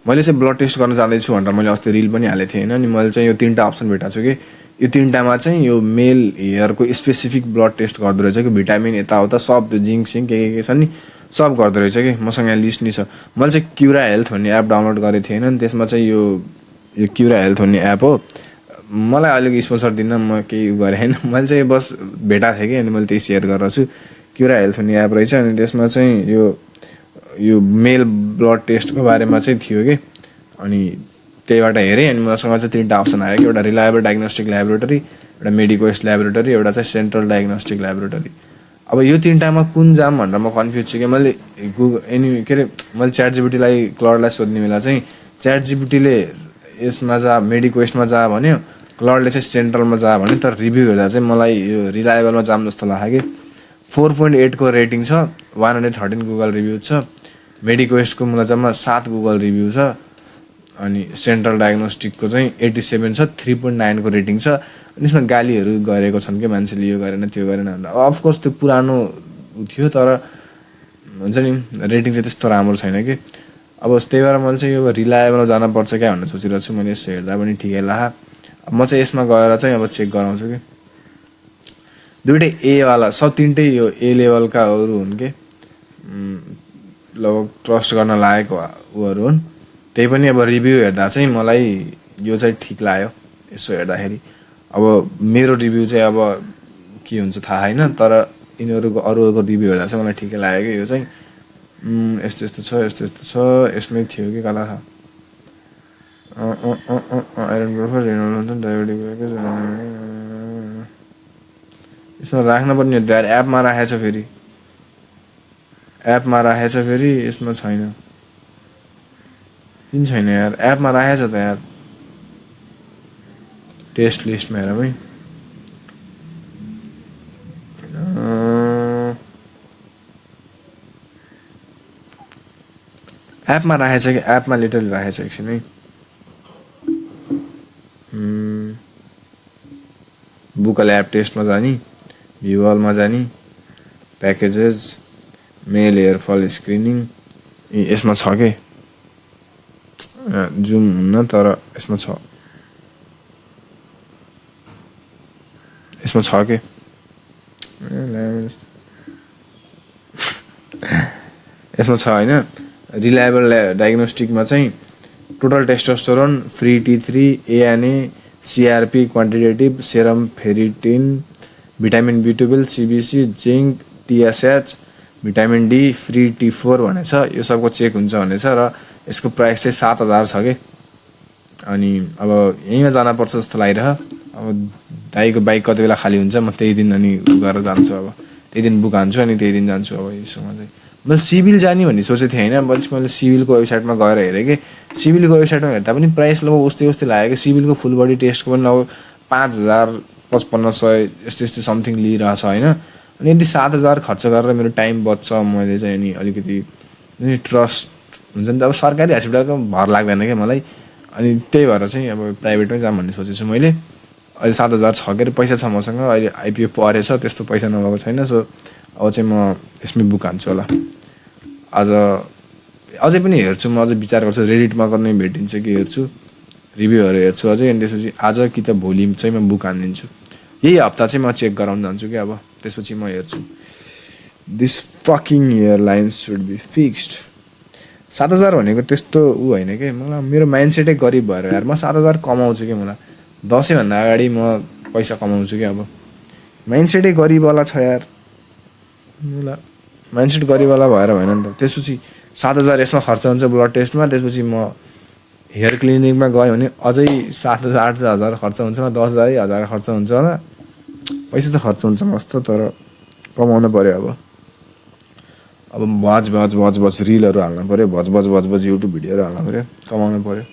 मैले चाहिँ blood test गर्न जाँदैछु भनेर मैले अस्ति रिल पनि हालेको थिएँ होइन। अनि मैले चाहिँ यो 3टा अप्सन भेटाएको छु कि यो 3टामा चाहिँ यो मेल हेयरको स्पेसिफिक ब्लड टेस्ट गर्दो रहेछ कि भिटामिन यताउता सब त्यो जिङ्क सिङ्क के छ नि सब गर्दो रहेछ कि मसँग यहाँ लिस्ट नि छ। मैले चाहिँ क्युरा हेल्थ भन्ने एप डाउनलोड गरेको थिएँ होइन। त्यसमा चाहिँ यो क्युरा हेल्थ भन्ने एप हो। मलाई अहिलेको स्पोन्सर दिन म केही गरेँ होइन। मैले चाहिँ बस भेटाएको थिएँ कि अनि मैले त्यही सेयर गरेर छु। क्युरा हेल्थ भन्ने एप रहेछ अनि त्यसमा चाहिँ यो मेल ब्लड टेस्टको बारेमा चाहिँ थियो कि अनि त्यहीबाट हेरेँ अनि मसँग चाहिँ 3टा अप्सन आयो कि एउटा रिलायबल डायग्नोस्टिक ल्याबोरेटरी, एउटा मेडिकोस्ट ल्याबोरेटरी, एउटा चाहिँ सेन्ट्रल डायग्नोस्टिक ल्याबोरेटरी। अब यो 3टामा कुन जाम भनेर म कन्फ्युज छु कि मैले मैले च्याट जिपिटीलाई क्लाउडलाई सोध्ने बेला चाहिँ च्याट जिपिटीले यसमा जा मेडिकोस्टमा जा भन्यो, क्लाउडले चाहिँ सेन्ट्रलमा जा भन्यो। तर रिभ्यू हेर्दा चाहिँ मलाई यो रिलायबलमा जाम जस्तो लाग्यो कि 4.8 को रेटिङ छ, 113 गुगल रिभ्यू छ, मेडिकोस्टको मलाई जम्मा 7 गुगल रिभ्यू छ अनि सेन्ट्रल डायग्नोस्टिकको चाहिँ 87 छ, 3.9 को रेटिङ छ। अनि यसमा गालीहरू गरेको छन् कि मान्छेले यो गरेन त्यो गरेन भनेर। अफकोर्स त्यो पुरानो थियो तर हुन्छ नि रेटिङ चाहिँ त्यस्तो राम्रो छैन कि। अब त्यही भएर मैले चाहिँ यो रिलायबलमा जानुपर्छ क्या भनेर सोचिरहेको छु। मैले यसो हेर्दा पनि ठिकै लाग्यो। म चाहिँ यसमा गएर चाहिँ अब चेक गराउँछु कि दुइटै एवाला सब 3टै यो ए लेभलकाहरू हुन् कि लगभग ट्रस्ट गर्न लायक उहरू हुन्। त्यही पनि अब रिभ्यू हेर्दा चाहिँ मलाई यो चाहिँ ठिक लाग्यो यसो हेर्दाखेरि। अब मेरो रिभ्यू चाहिँ अब के हुन्छ थाहा छैन तर यिनीहरूको अरूको रिभ्यू हेर्दा चाहिँ मलाई ठिकै लाग्यो कि यो चाहिँ यस्तो यस्तो छ यस्तो यस्तो छ। यसमै थियो कि कता छ आइरन प्रोफाइल डायबिटिक यसमा राख्न पर्ने हो यार। एपमा राखेछ फेरि यसमा छैन किन छैन यार। एपमा राखेछ त यार टेस्ट लिस्टमा हेरौँ है। एपमा राखेछ कि एपमा लिटरली राखेछ एकछिन है। बुकल एप टेस्टमा जाने, भ्युअलमा जाने, packages, male hair fall screening यसमा छ के जुम हुन्न तर यसमा छ के यसमा छ होइन। रिलायबल डायग्नोस्टिकमा चाहिँ total testosterone, free T3, ANA, CRP quantitative, serum ferritin, vitamin B12, CBC, zinc, TSH, vitamin D, free T4 भनेछ। यो सबको चेक हुन्छ भनेछ र यसको प्राइस चाहिँ 7,000 छ कि। अनि अब यहीँमा जानुपर्छ जस्तो लागिरह। अब दाइको बाइक कति बेला खाली हुन्छ म त्यही दिन अनि गरेर जान्छु। अब त्यही दिन बुक हान्छु अनि त्यही दिन जान्छु। अब यसोमा चाहिँ मैले सिभिल जाने भन्ने सोचेको थिएँ होइन। मैले सिभिलको वेबसाइटमा गएर हेरेँ कि सिभिलको वेबसाइटमा हेर्दा पनि प्राइस लगभग उस्तै लाग्यो कि। सिभिलको फुल बडी टेस्टको पनि लगभग 5,000-5,500 यस्तो समथिङ लिइरहेछ होइन। अनि यदि 7,000 खर्च गरेर मेरो टाइम बच्छ मैले चाहिँ अनि अलिकति ट्रस्ट हुन्छ नि त। अब सरकारी हस्पिटलको भर लाग्दैन क्या मलाई। अनि त्यही भएर चाहिँ अब प्राइभेटमै जाऊँ भन्ने सोचेको छु मैले। अहिले 7,000 छ के अरे पैसा छ मसँग। अहिले आइपिओ परेछ त्यस्तो पैसा नभएको छैन। सो अब चाहिँ म यसमै बुक हान्छु होला। आज अझै पनि हेर्छु म अझै विचार गर्छु रेडिटमा कुनै भेटिन्छ कि हेर्छु, रिभ्यूहरू हेर्छु अझै। अनि त्यसपछि आज कि त भोलि चाहिँ म बुक हानिदिन्छु। यही हप्ता चाहिँ म चेक गराउन जान्छु कि अब त्यसपछि म हेर्छु। This fucking hair lines should be fixed. 7,000 भनेको त्यस्तो होइन कि। मलाई मेरो माइन्डसेटै गरिब भएर यार म 7,000 कमाउँछु कि। मलाई दसैँभन्दा अगाडि म पैसा कमाउँछु कि। अब माइन्डसेटै गरिबवाला छ यार। मलाई माइन्डसेट गरिबवाला भएर भएन नि त। त्यसपछि 7,000 यसमा खर्च हुन्छ ब्लड टेस्टमा। त्यसपछि म हेयर क्लिनिकमा गएँ भने अझै 7,000-8,000 खर्च हुन्छ होला। 10,000 खर्च हुन्छ होला। पैसा त खर्च हुन्छ मस्त तर कमाउनु पऱ्यो। अब भज रिलहरू हाल्नु पऱ्यो, भज युट्युब भिडियोहरू हाल्नु पऱ्यो, कमाउनु पऱ्यो।